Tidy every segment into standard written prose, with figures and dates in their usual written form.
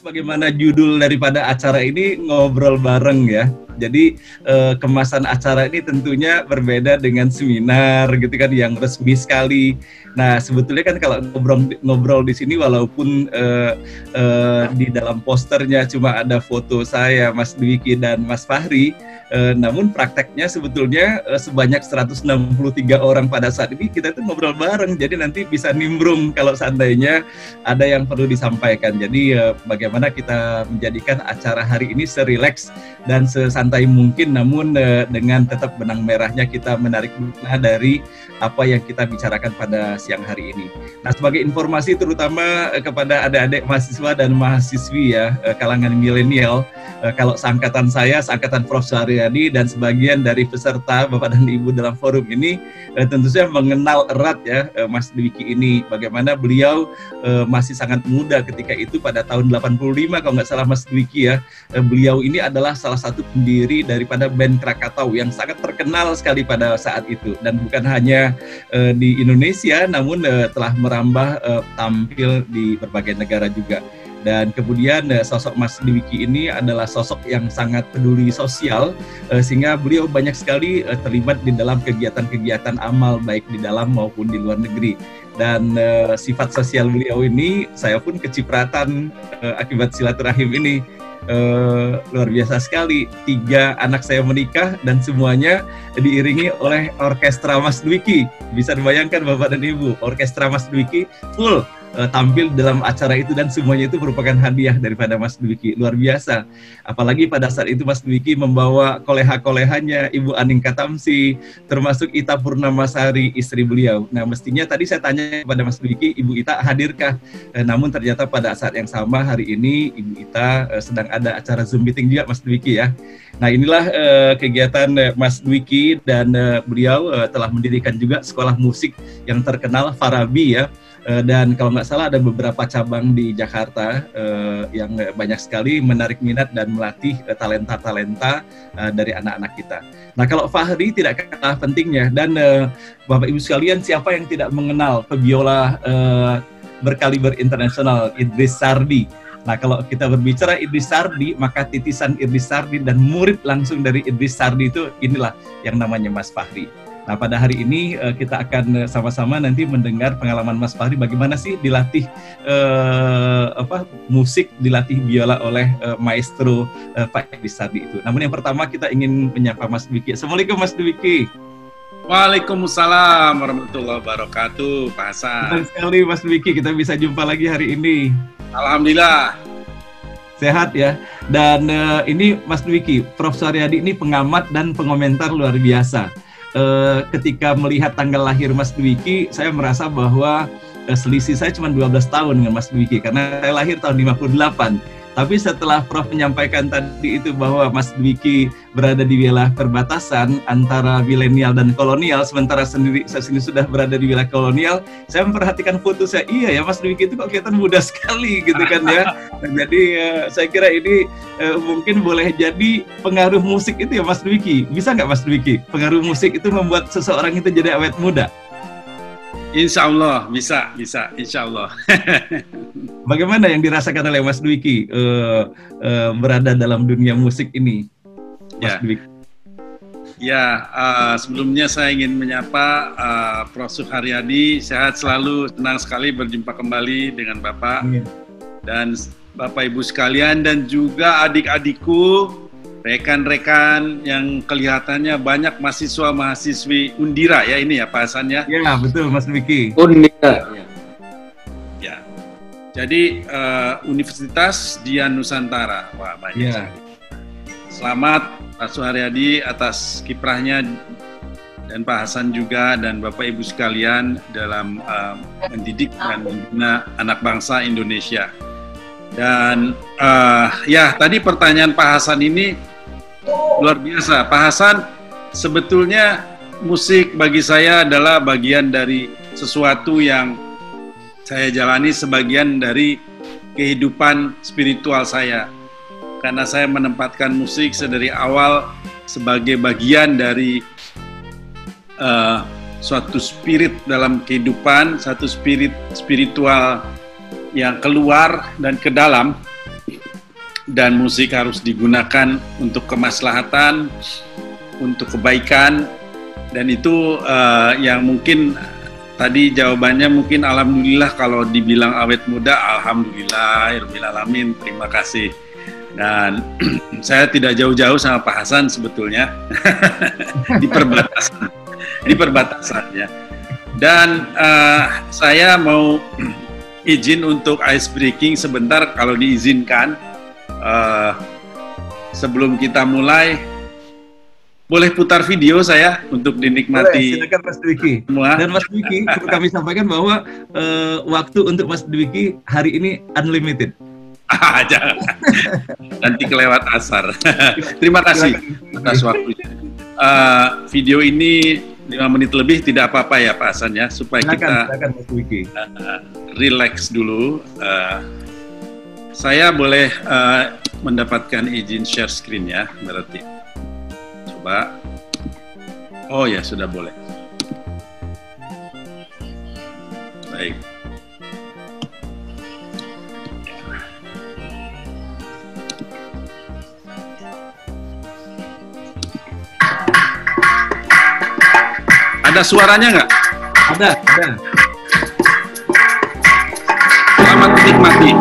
Sebagaimana judul daripada acara ini, ngobrol bareng ya. Jadi kemasan acara ini tentunya berbeda dengan seminar gitu kan yang resmi sekali. Nah sebetulnya kan kalau ngobrol di sini walaupun di dalam posternya cuma ada foto saya, Mas Dwiki dan Mas Fahri, namun prakteknya sebetulnya sebanyak 163 orang pada saat ini kita itu ngobrol bareng. Jadi nanti bisa nimbrung kalau seandainya ada yang perlu disampaikan. Jadi bagaimana kita menjadikan acara hari ini serileks dan sesantai mungkin, namun dengan tetap benang merahnya kita menarik makna dari apa yang kita bicarakan pada siang hari ini. Nah, sebagai informasi terutama kepada adik-adik mahasiswa dan mahasiswi ya, kalangan milenial, kalau seangkatan saya, seangkatan Prof. Suharyadi dan sebagian dari peserta Bapak dan Ibu dalam forum ini, tentu saja mengenal erat ya Mas Dwiki ini. Bagaimana beliau masih sangat muda ketika itu pada tahun 85 kalau nggak salah Mas Dwiki ya. Beliau ini adalah salah satu pendiri daripada band Krakatau yang sangat terkenal sekali pada saat itu, dan bukan hanya di Indonesia namun telah merambah tampil di berbagai negara juga. Dan kemudian sosok Mas Dwiki ini adalah sosok yang sangat peduli sosial, sehingga beliau banyak sekali terlibat di dalam kegiatan-kegiatan amal baik di dalam maupun di luar negeri. Dan sifat sosial beliau ini saya pun kecipratan akibat silaturahim ini. Luar biasa sekali. 3 anak saya menikah dan semuanya diiringi oleh orkestra Mas Dwiki. Bisa dibayangkan Bapak dan Ibu, orkestra Mas Dwiki full tampil dalam acara itu, dan semuanya itu merupakan hadiah daripada Mas Dwiki. Luar biasa. Apalagi pada saat itu Mas Dwiki membawa koleha-kolehanya Ibu Aning Katamsi, termasuk Ita Purnamasari, istri beliau. Nah mestinya tadi saya tanya kepada Mas Dwiki, Ibu Ita hadirkah? Namun ternyata pada saat yang sama hari ini Ibu Ita sedang ada acara Zoom meeting juga Mas Dwiki ya. Nah inilah kegiatan Mas Dwiki, dan beliau telah mendirikan juga sekolah musik yang terkenal, Farabi ya. Dan kalau nggak salah ada beberapa cabang di Jakarta yang banyak sekali menarik minat dan melatih talenta-talenta dari anak-anak kita. Nah kalau Fahri tidak kalah pentingnya, dan Bapak Ibu sekalian, siapa yang tidak mengenal pebiola berkaliber internasional Idris Sardi. Nah kalau kita berbicara Idris Sardi, maka titisan Idris Sardi dan murid langsung dari Idris Sardi itu inilah yang namanya Mas Fahri. Nah pada hari ini kita akan sama-sama nanti mendengar pengalaman Mas Fahri bagaimana sih dilatih musik, dilatih biola oleh maestro Pak Idris Sardi itu. Namun yang pertama kita ingin menyapa Mas Dwiki. Assalamualaikum Mas Dwiki. Waalaikumsalam warahmatullahi wabarakatuh, Pak Hasan. Senang sekali Mas Dwiki kita bisa jumpa lagi hari ini. Alhamdulillah. Sehat ya. Dan ini Mas Dwiki, Prof. Suharyadi ini pengamat dan pengomentar luar biasa. Ketika melihat tanggal lahir Mas Dwiki, saya merasa bahwa selisih saya cuma 12 tahun dengan Mas Dwiki, karena saya lahir tahun 58. Tapi setelah Prof menyampaikan tadi itu bahwa Mas Dwiki berada di wilayah perbatasan antara milenial dan kolonial, sementara saya sendiri sudah berada di wilayah kolonial, saya memperhatikan foto saya, iya ya Mas Dwiki itu kok kelihatan muda sekali gitu kan ya. Jadi saya kira ini mungkin boleh jadi pengaruh musik itu ya Mas Dwiki. Bisa nggak Mas Dwiki, pengaruh musik itu membuat seseorang itu jadi awet muda? Insya Allah, bisa, insya Allah. Bagaimana yang dirasakan oleh Mas Dwiki berada dalam dunia musik ini, Mas Dwiki? Ya, sebelumnya saya ingin menyapa Prof. Suharyadi, sehat selalu, senang sekali berjumpa kembali dengan Bapak. Amin. Dan Bapak Ibu sekalian, dan juga adik-adikku, rekan-rekan yang kelihatannya banyak mahasiswa-mahasiswi Undira ya ini ya Pak Hasan ya? Ya betul Mas Dwiki. Undira. Ya. Jadi Universitas Dian Nusantara. Wah banyak sekali. Selamat Pak Suharyadi atas kiprahnya, dan Pak Hasan juga, dan Bapak Ibu sekalian dalam mendidik dan membina anak bangsa Indonesia. Dan ya tadi pertanyaan Pak Hasan ini luar biasa. Pak Hasan, sebetulnya musik bagi saya adalah bagian dari sesuatu yang saya jalani, sebagian dari kehidupan spiritual saya. Karena saya menempatkan musik sedari awal sebagai bagian dari suatu spirit dalam kehidupan, satu spiritual yang keluar dan ke dalam, dan musik harus digunakan untuk kemaslahatan, untuk kebaikan, dan itu yang mungkin tadi jawabannya mungkin alhamdulillah. Kalau dibilang awet muda, alhamdulillah, alamin, terima kasih. Dan saya tidak jauh-jauh sama Pak Hasan sebetulnya di perbatasan ya. Dan saya mau izin untuk ice breaking sebentar kalau diizinkan. Sebelum kita mulai, boleh putar video saya untuk dinikmati. Boleh, silakan Mas Dwiki. Dan Mas Dwiki, perlu kami sampaikan bahwa waktu untuk Mas Dwiki hari ini unlimited. Jangan. Nanti kelewat asar. Terima kasih atas waktunya. Video ini 5 menit lebih tidak apa-apa ya Pak Hasan ya, supaya silakan Mas Dwiki. Relax dulu. Saya boleh mendapatkan izin share screen ya, berarti. Coba. Oh ya, sudah boleh. Baik. Ada suaranya nggak? Ada. Selamat menikmati.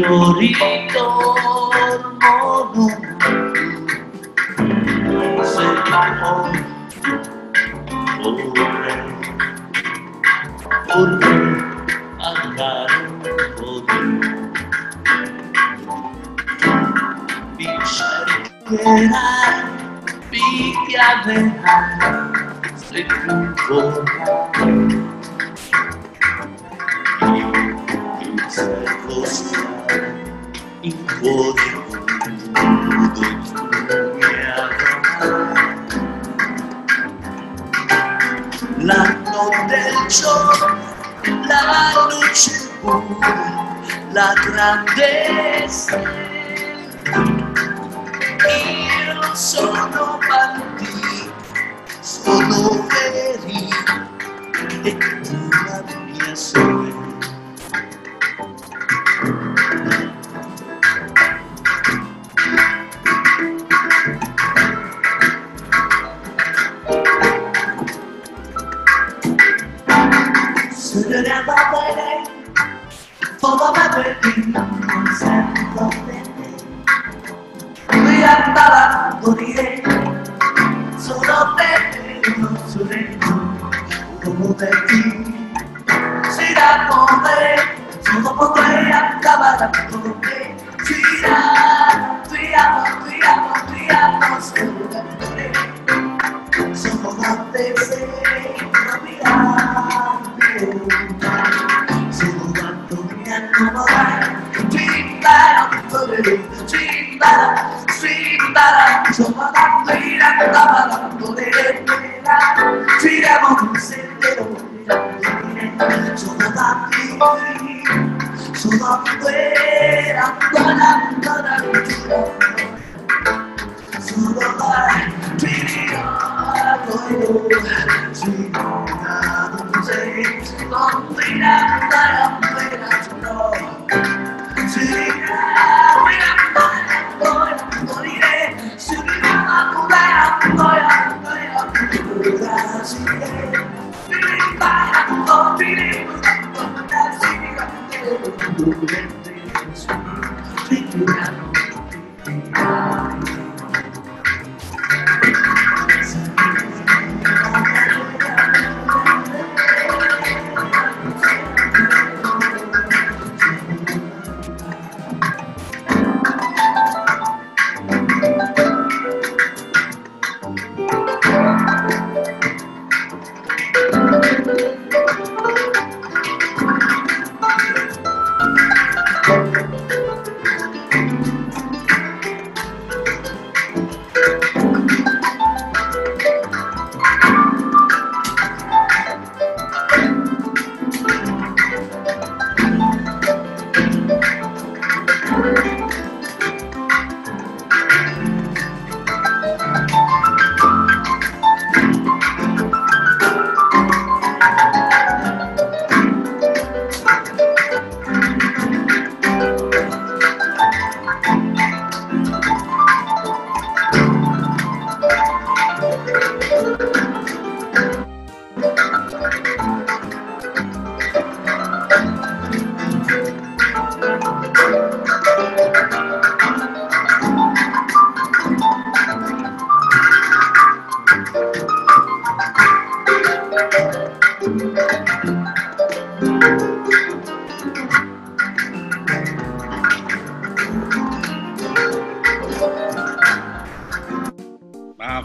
Don't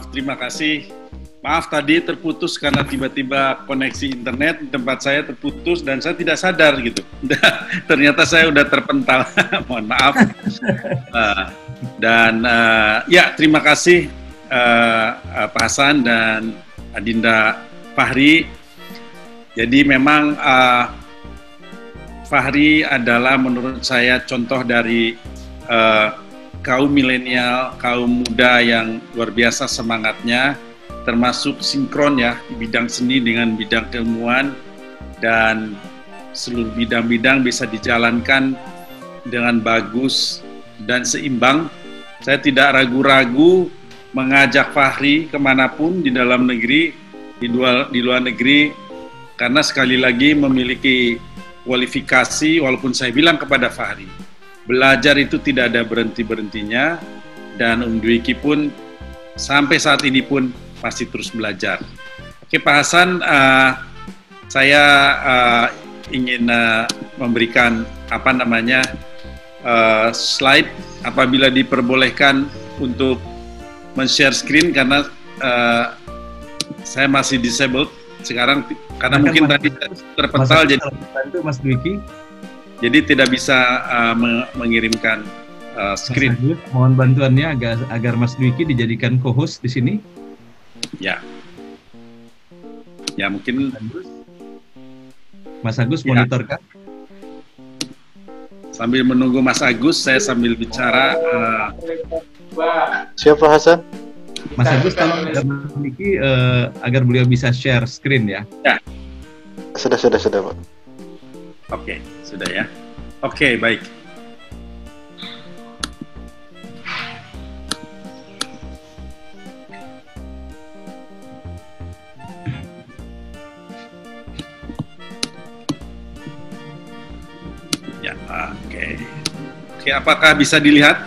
Terima kasih. Maaf tadi terputus karena tiba-tiba koneksi internet di tempat saya terputus dan saya tidak sadar gitu. Ternyata saya udah terpental. Mohon maaf. Ya terima kasih Pak Hasan dan Adinda Fahri. Jadi memang Fahri adalah menurut saya contoh dari kaum milenial, kaum muda yang luar biasa semangatnya, termasuk sinkron ya, bidang seni dengan bidang keilmuan, dan seluruh bidang-bidang bisa dijalankan dengan bagus dan seimbang. Saya tidak ragu-ragu mengajak Fahri kemanapun di dalam negeri, di luar negeri, karena sekali lagi memiliki kualifikasi, walaupun saya bilang kepada Fahri, belajar itu tidak ada berhenti-berhentinya, dan Dwiki pun sampai saat ini pun pasti terus belajar. Oke Pak Hasan, saya ingin memberikan slide apabila diperbolehkan untuk men-share screen karena saya masih disabled sekarang karena mungkin tadi terpental jadi bantu Mas Dwiki. Jadi tidak bisa mengirimkan screen. Mas Agus, mohon bantuannya agar Mas Dwiki dijadikan co-host di sini. Ya. Ya mungkin. Mas Agus ya. Monitorkan. Sambil menunggu Mas Agus, saya sambil bicara. Siapa Hasan? Mas Agus tolong Mas Dwiki agar beliau bisa share screen ya. Ya. Sudah Pak. Oke, sudah ya. Oke, baik. Ya, oke. Oke, apakah bisa dilihat?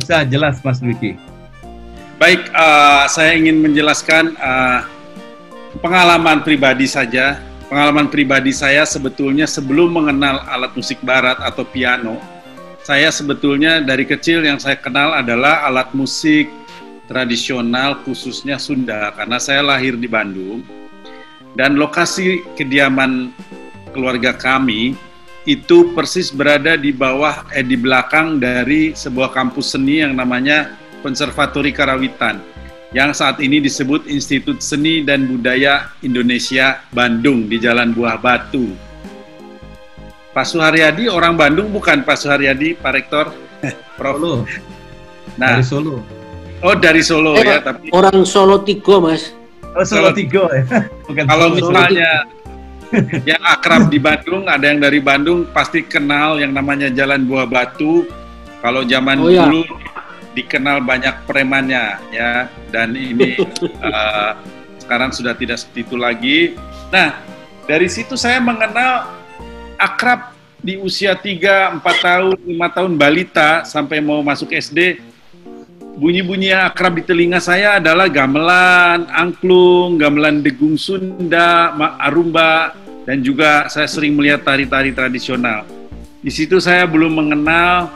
Bisa, jelas Mas Dwiki. Baik, saya ingin menjelaskan pengalaman pribadi saja. Pengalaman pribadi saya sebetulnya sebelum mengenal alat musik barat atau piano, saya sebetulnya dari kecil yang saya kenal adalah alat musik tradisional khususnya Sunda, karena saya lahir di Bandung. Dan lokasi kediaman keluarga kami itu persis berada di belakang dari sebuah kampus seni yang namanya Konservatori Karawitan, yang saat ini disebut Institut Seni dan Budaya Indonesia Bandung di Jalan Buah Batu. Pak Suharyadi orang Bandung bukan Pak Suharyadi, Pak Rektor? Prof. Solo. Nah, dari Solo. Oh dari Solo ya, tapi orang Solo Tigo Mas. Oh Solo Tigo ya. Bukan kalau misalnya yang akrab di Bandung, ada yang dari Bandung pasti kenal yang namanya Jalan Buah Batu. Kalau zaman dulu dikenal banyak premannya ya, dan ini sekarang sudah tidak seperti itu lagi. Nah, dari situ saya mengenal akrab di usia 3, 4 tahun, 5 tahun balita sampai mau masuk SD. Bunyi-bunyi yang akrab di telinga saya adalah gamelan, angklung, gamelan degung Sunda, arumba, dan juga saya sering melihat tari-tari tradisional. Di situ saya belum mengenal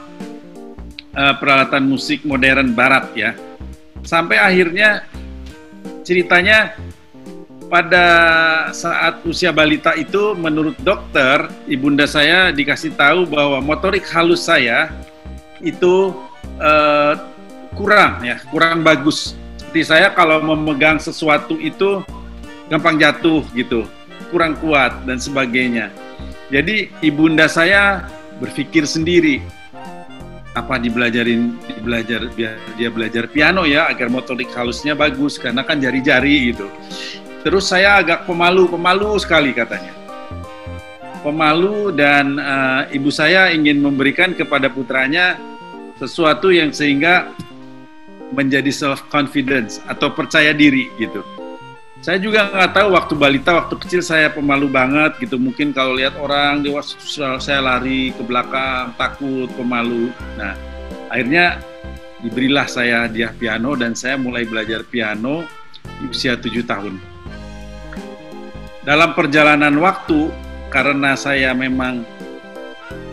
peralatan musik modern barat ya. Sampai akhirnya ceritanya pada saat usia balita itu menurut dokter, ibunda saya dikasih tahu bahwa motorik halus saya itu kurang bagus. Seperti saya kalau memegang sesuatu itu gampang jatuh gitu, kurang kuat dan sebagainya. Jadi ibunda saya berpikir sendiri, apa belajar biar dia belajar piano ya agar motorik halusnya bagus karena kan jari-jari gitu. Terus saya agak pemalu sekali katanya. Pemalu dan ibu saya ingin memberikan kepada putranya sesuatu yang sehingga menjadi self-confidence atau percaya diri gitu. Saya juga nggak tahu waktu balita, waktu kecil saya pemalu banget gitu. Mungkin kalau lihat orang dewasa saya lari ke belakang, takut, pemalu. Nah, akhirnya diberilah saya hadiah piano dan saya mulai belajar piano di usia 7 tahun. Dalam perjalanan waktu, karena saya memang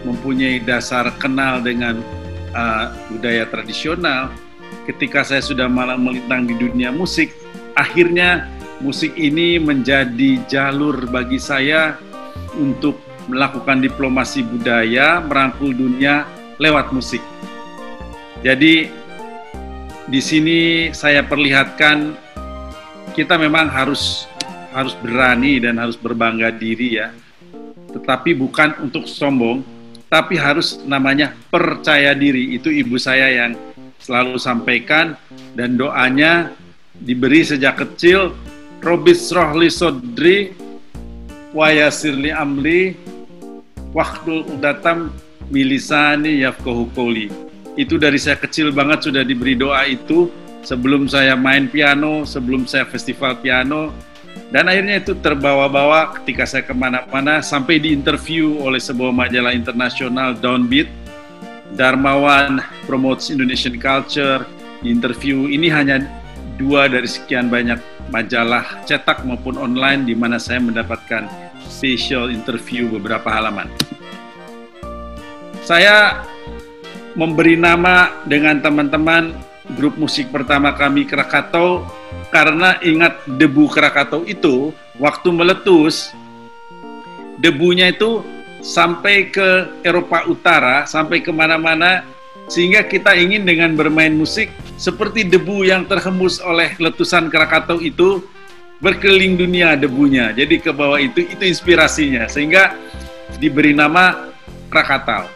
mempunyai dasar kenal dengan budaya tradisional, ketika saya sudah malah melintang di dunia musik, akhirnya musik ini menjadi jalur bagi saya untuk melakukan diplomasi budaya, merangkul dunia lewat musik. Jadi di sini saya perlihatkan kita memang harus berani dan harus berbangga diri ya. Tetapi bukan untuk sombong, tapi harus namanya percaya diri. Itu ibu saya yang selalu sampaikan dan doanya diberi sejak kecil. Robis rohli sodri wayasirli amli waktul udatam milisani yafkohu qawli. Itu dari saya kecil banget sudah diberi doa itu sebelum saya main piano, sebelum saya festival piano, dan akhirnya itu terbawa-bawa ketika saya kemana-mana sampai diinterview oleh sebuah majalah internasional Downbeat. Darmawan Promotes Indonesian Culture. Interview ini hanya 2 dari sekian banyak majalah cetak maupun online di mana saya mendapatkan special interview beberapa halaman. Saya memberi nama dengan teman-teman grup musik pertama kami Krakatau karena ingat debu Krakatau itu waktu meletus, debunya itu sampai ke Eropa Utara, sampai kemana-mana, sehingga kita ingin dengan bermain musik seperti debu yang terhembus oleh letusan Krakatau itu berkeliling dunia debunya. Jadi ke bawah itu inspirasinya, sehingga diberi nama Krakatau.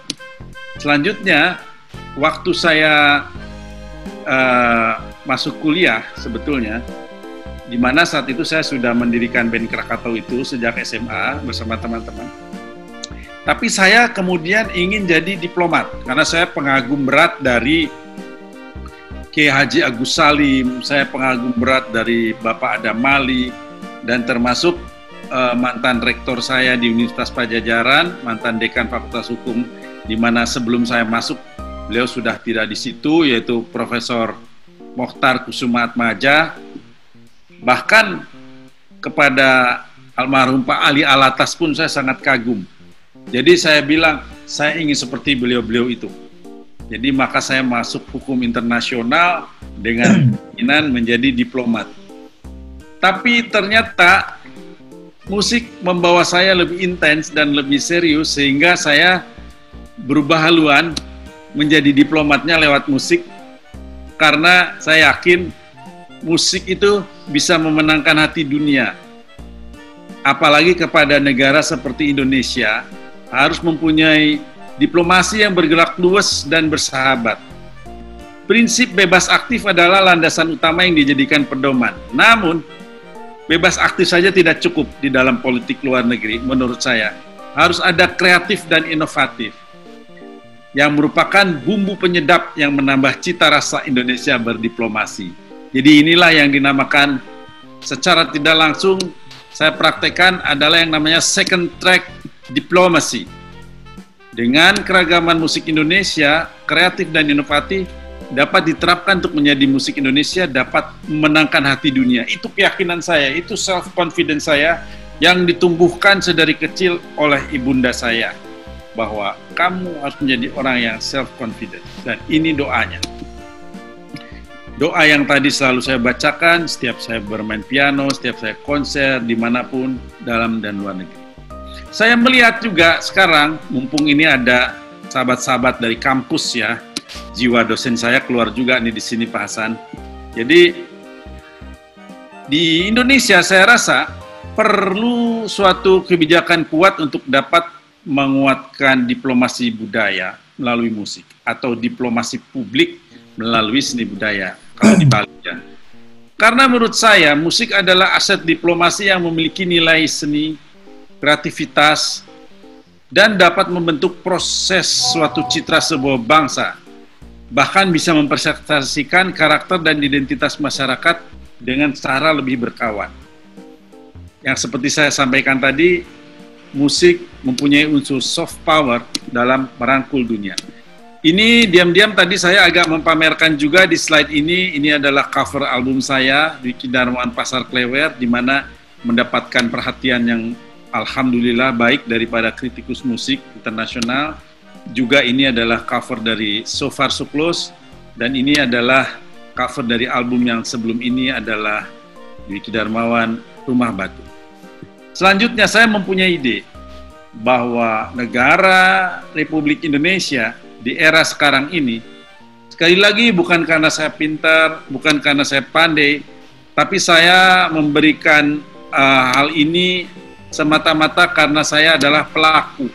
Selanjutnya, waktu saya masuk kuliah sebetulnya, di mana saat itu saya sudah mendirikan band Krakatau itu sejak SMA bersama teman-teman. Tapi saya kemudian ingin jadi diplomat karena saya pengagum berat dari Kiai Haji Agus Salim, saya pengagum berat dari Bapak Adam Mali, dan termasuk mantan rektor saya di Universitas Pajajaran, mantan dekan Fakultas Hukum, di mana sebelum saya masuk beliau sudah tidak di situ, yaitu Profesor Mokhtar Kusumaatmaja. Bahkan kepada almarhum Pak Ali Alatas pun saya sangat kagum. Jadi saya bilang, saya ingin seperti beliau-beliau itu. Jadi maka saya masuk hukum internasional dengan keinginan menjadi diplomat. Tapi ternyata musik membawa saya lebih intens dan lebih serius, sehingga saya berubah haluan menjadi diplomatnya lewat musik. Karena saya yakin musik itu bisa memenangkan hati dunia. Apalagi kepada negara seperti Indonesia, harus mempunyai diplomasi yang bergerak luas dan bersahabat. Prinsip bebas aktif adalah landasan utama yang dijadikan pedoman. Namun, bebas aktif saja tidak cukup di dalam politik luar negeri, menurut saya. Harus ada kreatif dan inovatif, yang merupakan bumbu penyedap yang menambah cita rasa Indonesia berdiplomasi. Jadi inilah yang dinamakan secara tidak langsung saya praktekkan adalah yang namanya second track diplomacy. Dengan keragaman musik Indonesia, kreatif dan inovatif, dapat diterapkan untuk menjadi musik Indonesia dapat memenangkan hati dunia. Itu keyakinan saya, itu self-confidence saya yang ditumbuhkan sedari kecil oleh ibunda saya. Bahwa kamu harus menjadi orang yang self-confident. Dan ini doanya. Doa yang tadi selalu saya bacakan setiap saya bermain piano, setiap saya konser, dimanapun, dalam dan luar negeri. Saya melihat juga sekarang, mumpung ini ada sahabat-sahabat dari kampus ya, jiwa dosen saya keluar juga nih di sini Pak Hasan. Jadi, di Indonesia saya rasa perlu suatu kebijakan kuat untuk dapat menguatkan diplomasi budaya melalui musik, atau diplomasi publik melalui seni budaya. Kalau dibalik ya. Karena menurut saya musik adalah aset diplomasi yang memiliki nilai seni, kreativitas, dan dapat membentuk proses suatu citra sebuah bangsa. Bahkan bisa mempresentasikan karakter dan identitas masyarakat dengan cara lebih berkawan. Yang seperti saya sampaikan tadi, musik mempunyai unsur soft power dalam merangkul dunia. Ini diam-diam tadi saya agak mempamerkan juga di slide ini adalah cover album saya, Dwiki Darmawan Pasar Klewer, di mana mendapatkan perhatian yang alhamdulillah baik daripada kritikus musik internasional. Juga ini adalah cover dari So Far So Close, dan ini adalah cover dari album yang sebelum ini adalah Dwiki Darmawan Rumah Batu. Selanjutnya saya mempunyai ide bahwa negara Republik Indonesia di era sekarang ini, sekali lagi bukan karena saya pintar, bukan karena saya pandai, tapi saya memberikan hal ini semata-mata karena saya adalah pelaku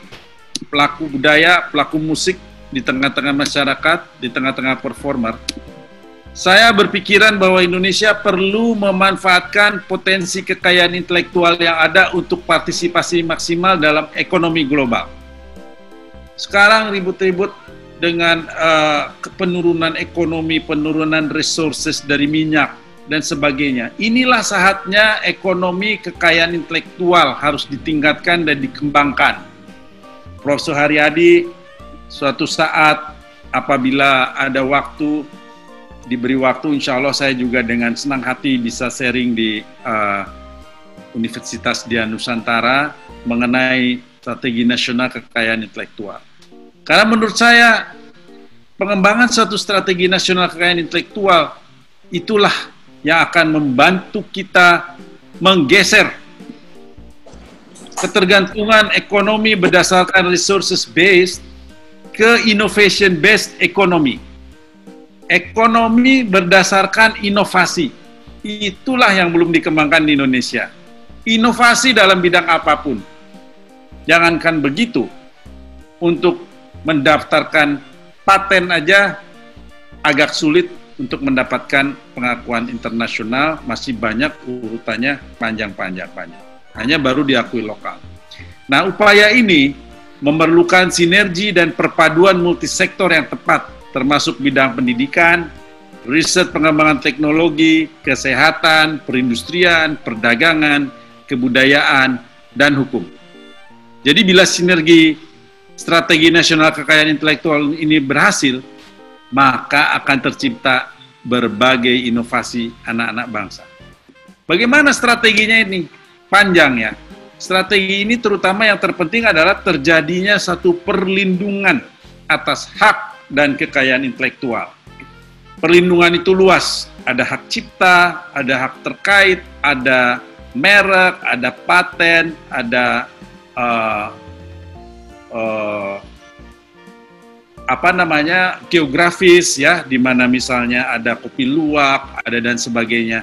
budaya, pelaku musik di tengah-tengah masyarakat, di tengah-tengah performer. Saya berpikiran bahwa Indonesia perlu memanfaatkan potensi kekayaan intelektual yang ada untuk partisipasi maksimal dalam ekonomi global. Sekarang ribut-ribut dengan penurunan ekonomi, penurunan resources dari minyak, dan sebagainya. Inilah saatnya ekonomi kekayaan intelektual harus ditingkatkan dan dikembangkan. Profesor Haryadi, suatu saat apabila ada waktu, diberi waktu, insya Allah saya juga dengan senang hati bisa sharing di Universitas Dian Nusantara mengenai strategi nasional kekayaan intelektual. Karena menurut saya, pengembangan suatu strategi nasional kekayaan intelektual itulah yang akan membantu kita menggeser ketergantungan ekonomi berdasarkan resources based ke innovation based ekonomi. Ekonomi berdasarkan inovasi. Itulah yang belum dikembangkan di Indonesia. Inovasi dalam bidang apapun. Jangankan begitu, untuk mendaftarkan paten aja agak sulit untuk mendapatkan pengakuan internasional, masih banyak urutannya panjang. Hanya baru diakui lokal. Nah, upaya ini memerlukan sinergi dan perpaduan multisektor yang tepat, termasuk bidang pendidikan, riset pengembangan teknologi, kesehatan, perindustrian, perdagangan, kebudayaan, dan hukum. Jadi bila sinergi strategi nasional kekayaan intelektual ini berhasil, maka akan tercipta berbagai inovasi anak-anak bangsa. Bagaimana strateginya ini? Panjang ya. Strategi ini terutama yang terpenting adalah terjadinya satu perlindungan atas hak dan kekayaan intelektual. Perlindungan itu luas, ada hak cipta, ada hak terkait, ada merek, ada paten, ada geografis ya, di mana misalnya ada kopi luwak, ada dan sebagainya.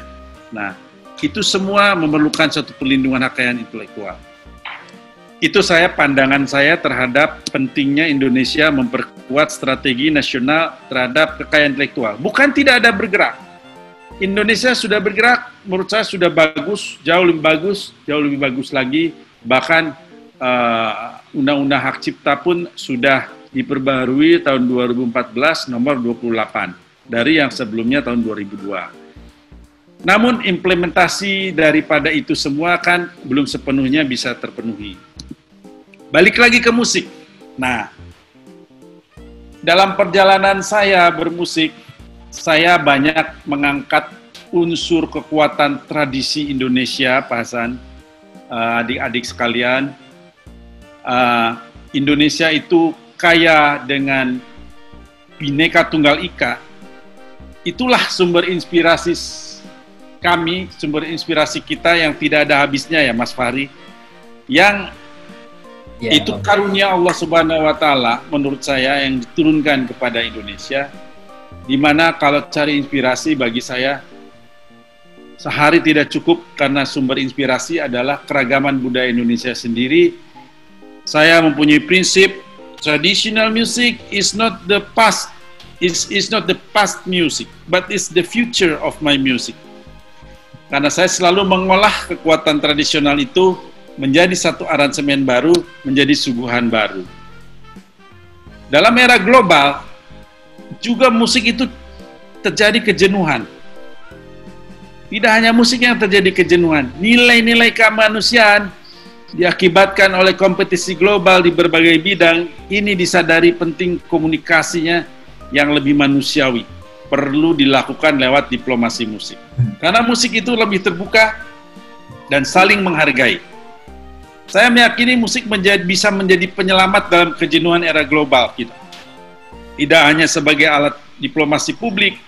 Nah, itu semua memerlukan suatu perlindungan hak kekayaan intelektual. Itu pandangan saya terhadap pentingnya Indonesia memperkuat strategi nasional terhadap kekayaan intelektual. Bukan tidak ada bergerak. Indonesia sudah bergerak, menurut saya sudah bagus, jauh lebih bagus lagi. Bahkan Undang-Undang Hak Cipta pun sudah diperbarui tahun 2014 nomor 28 dari yang sebelumnya tahun 2002. Namun implementasi daripada itu semua kan belum sepenuhnya bisa terpenuhi. Balik lagi ke musik. Nah, dalam perjalanan saya bermusik, saya banyak mengangkat unsur kekuatan tradisi Indonesia, Pak Hasan, adik-adik sekalian. Indonesia itu kaya dengan Bhinneka Tunggal Ika. Itulah sumber inspirasi kami, sumber inspirasi kita yang tidak ada habisnya ya Mas Fahri, yang itu karunia Allah Subhanahu wa Ta'ala menurut saya yang diturunkan kepada Indonesia, di mana kalau cari inspirasi bagi saya sehari tidak cukup karena sumber inspirasi adalah keragaman budaya Indonesia sendiri. Saya mempunyai prinsip traditional music is not the past, is not the past music, but is the future of my music. Karena saya selalu mengolah kekuatan tradisional itu menjadi satu aransemen baru, menjadi suguhan baru. Dalam era global, juga musik itu terjadi kejenuhan. Tidak hanya musik yang terjadi kejenuhan, nilai-nilai kemanusiaan diakibatkan oleh kompetisi global di berbagai bidang, ini disadari penting komunikasinya yang lebih manusiawi. Perlu dilakukan lewat diplomasi musik. Karena musik itu lebih terbuka dan saling menghargai. Saya meyakini musik bisa menjadi penyelamat dalam kejenuhan era global kita. Tidak hanya sebagai alat diplomasi publik,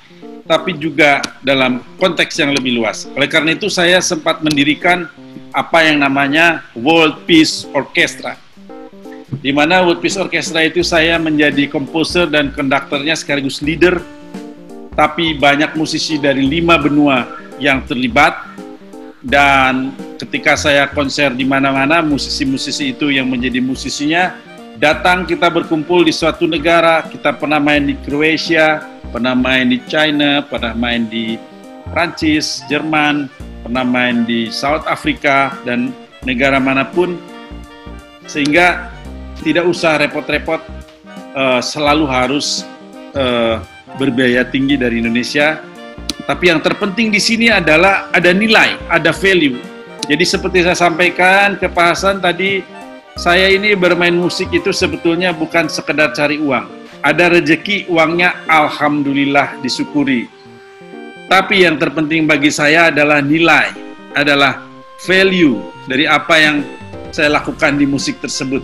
tapi juga dalam konteks yang lebih luas. Oleh karena itu saya sempat mendirikan apa yang namanya World Peace Orchestra. Di mana World Peace Orchestra itu saya menjadi komposer dan konduktornya sekaligus leader. Tapi banyak musisi dari 5 benua yang terlibat, dan ketika saya konser di mana-mana, musisi-musisi itu yang menjadi musisinya datang, kita berkumpul di suatu negara. Kita pernah main di Kroasia, pernah main di China, pernah main di Prancis, Jerman, pernah main di South Africa dan negara manapun, sehingga tidak usah repot-repot selalu harus berbiaya tinggi dari Indonesia. Tapi yang terpenting di sini adalah ada nilai, ada value. Jadi seperti saya sampaikan ke Pak Hasan tadi, saya ini bermain musik itu sebetulnya bukan sekedar cari uang. Ada rezeki, uangnya alhamdulillah disyukuri. Tapi yang terpenting bagi saya adalah nilai, adalah value dari apa yang saya lakukan di musik tersebut.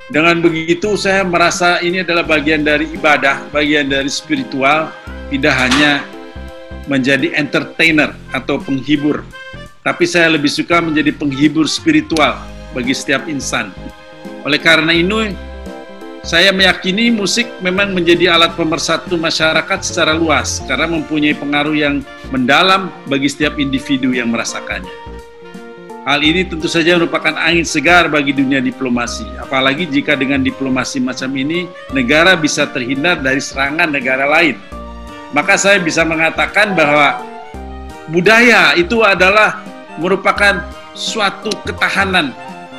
Dengan begitu saya merasa ini adalah bagian dari ibadah, bagian dari spiritual, tidak hanya menjadi entertainer atau penghibur, tapi saya lebih suka menjadi penghibur spiritual bagi setiap insan. Oleh karena ini, saya meyakini musik memang menjadi alat pemersatu masyarakat secara luas, karena mempunyai pengaruh yang mendalam bagi setiap individu yang merasakannya. Hal ini tentu saja merupakan angin segar bagi dunia diplomasi, apalagi jika dengan diplomasi macam ini, negara bisa terhindar dari serangan negara lain. Maka saya bisa mengatakan bahwa budaya itu adalah merupakan suatu ketahanan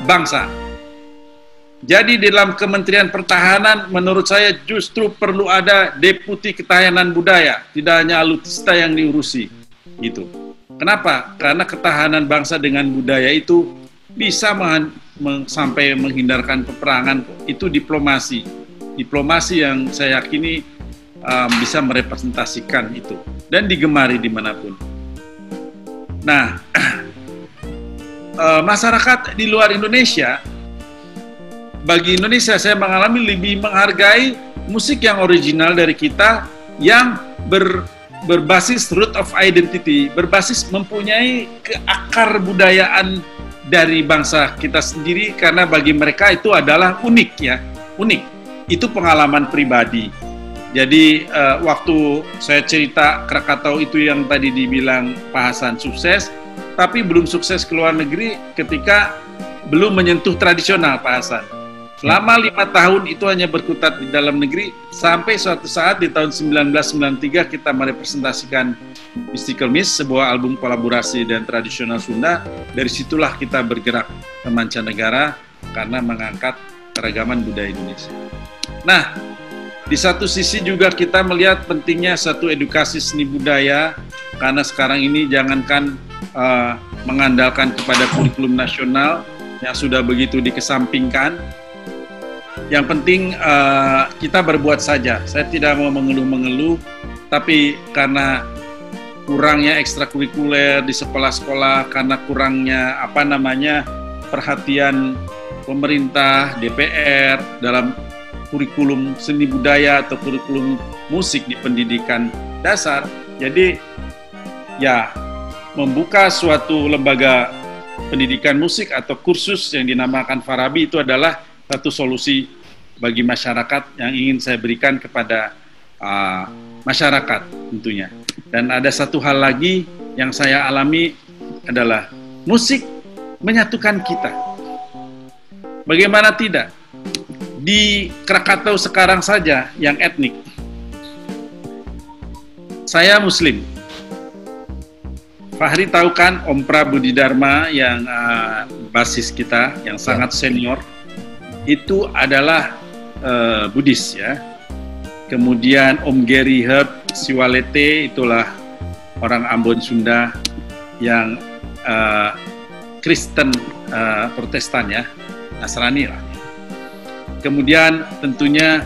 bangsa. Jadi dalam Kementerian Pertahanan, menurut saya justru perlu ada Deputi Ketahanan Budaya, tidak hanya alutsista yang diurusi. Gitu. Kenapa? Karena ketahanan bangsa dengan budaya itu bisa sampai menghindarkan peperangan. Itu diplomasi. Diplomasi yang saya yakini bisa merepresentasikan itu dan digemari dimanapun. Nah, masyarakat di luar Indonesia, bagi Indonesia saya mengalami lebih menghargai musik yang original dari kita, yang berbasis root of identity, berbasis mempunyai akar budayaan dari bangsa kita sendiri, karena bagi mereka itu adalah unik ya, unik. Itu pengalaman pribadi. Jadi waktu saya cerita Krakatau itu yang tadi dibilang Pak Hasan sukses, tapi belum sukses ke luar negeri ketika belum menyentuh tradisional Pak Hasan. Selama 5 tahun itu hanya berkutat di dalam negeri, sampai suatu saat di tahun 1993 kita merepresentasikan Mystical Mist, sebuah album kolaborasi dan tradisional Sunda. Dari situlah kita bergerak ke mancanegara karena mengangkat keragaman budaya Indonesia. Nah, di satu sisi juga kita melihat pentingnya satu edukasi seni budaya karena sekarang ini jangankan mengandalkan kepada kurikulum nasional yang sudah begitu dikesampingkan. Yang penting kita berbuat saja. Saya tidak mau mengeluh-mengeluh, tapi karena kurangnya ekstrakurikuler di sekolah-sekolah, karena kurangnya perhatian pemerintah, DPR dalam kurikulum seni budaya atau kurikulum musik di pendidikan dasar. Jadi ya membuka suatu lembaga pendidikan musik atau kursus yang dinamakan Farabi itu adalah satu solusi bagi masyarakat yang ingin saya berikan kepada masyarakat tentunya. Dan ada satu hal lagi yang saya alami adalah musik menyatukan kita. Bagaimana tidak? Di Krakatau sekarang saja yang etnik. Saya Muslim. Fahri tahu kan Om Prabudi Dharma yang basis kita, yang sangat senior, itu adalah Buddhis ya. Kemudian Om Gary Herb Siwalete itulah orang Ambon Sunda yang Kristen Protestan ya, Nasrani lah. Kemudian tentunya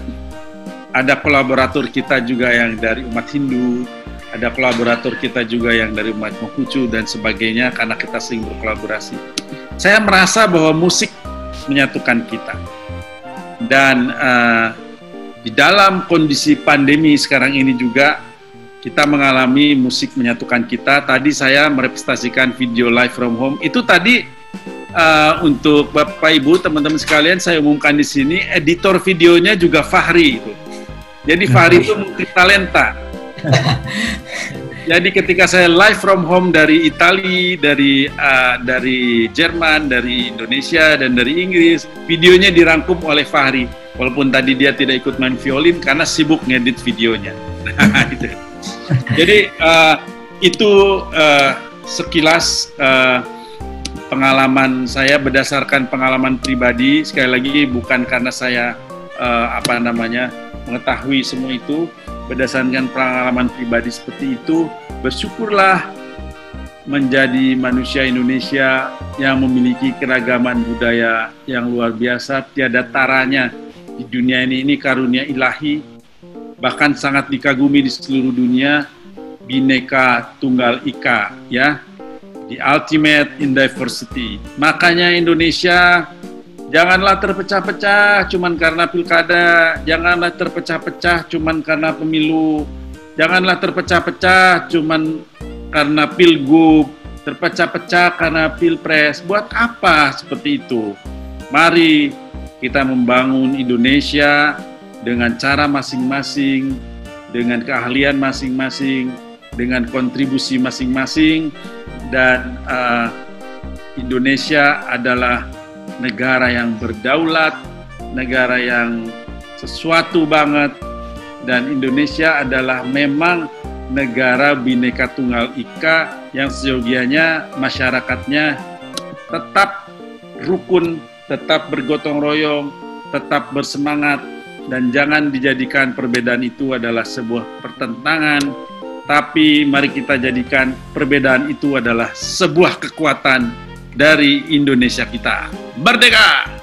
ada kolaborator kita juga yang dari umat Hindu, ada kolaborator kita juga yang dari umat Konghucu dan sebagainya, karena kita sering berkolaborasi. Saya merasa bahwa musik menyatukan kita. Dan di dalam kondisi pandemi sekarang ini juga kita mengalami musik menyatukan kita. Tadi saya merepresentasikan video live from home. Itu tadi untuk Bapak Ibu, teman-teman sekalian, saya umumkan di sini, editor videonya juga Fahri itu. Jadi Fahri itu mungkin talenta. Jadi ketika saya live from home dari Italia, dari Jerman, dari Indonesia, dan dari Inggris, videonya dirangkum oleh Fahri. Walaupun tadi dia tidak ikut main violin karena sibuk ngedit videonya. Gitu. Jadi itu sekilas pengalaman saya berdasarkan pengalaman pribadi. Sekali lagi bukan karena saya mengetahui semua itu. Berdasarkan pengalaman pribadi seperti itu, bersyukurlah menjadi manusia Indonesia yang memiliki keragaman budaya yang luar biasa, tiada taranya di dunia ini karunia ilahi, bahkan sangat dikagumi di seluruh dunia, Bhinneka Tunggal Ika, ya, the ultimate in diversity. Makanya Indonesia janganlah terpecah-pecah cuman karena pilkada, janganlah terpecah-pecah cuman karena pemilu, janganlah terpecah-pecah cuman karena pilgub, terpecah-pecah karena pilpres. Buat apa seperti itu? Mari kita membangun Indonesia dengan cara masing-masing, dengan keahlian masing-masing, dengan kontribusi masing-masing, dan Indonesia adalah negara yang berdaulat, negara yang sesuatu banget, dan Indonesia adalah memang negara Bhinneka Tunggal Ika yang seyogianya masyarakatnya tetap rukun, tetap bergotong royong, tetap bersemangat, dan jangan dijadikan perbedaan itu adalah sebuah pertentangan, tapi mari kita jadikan perbedaan itu adalah sebuah kekuatan dari Indonesia kita. Merdeka!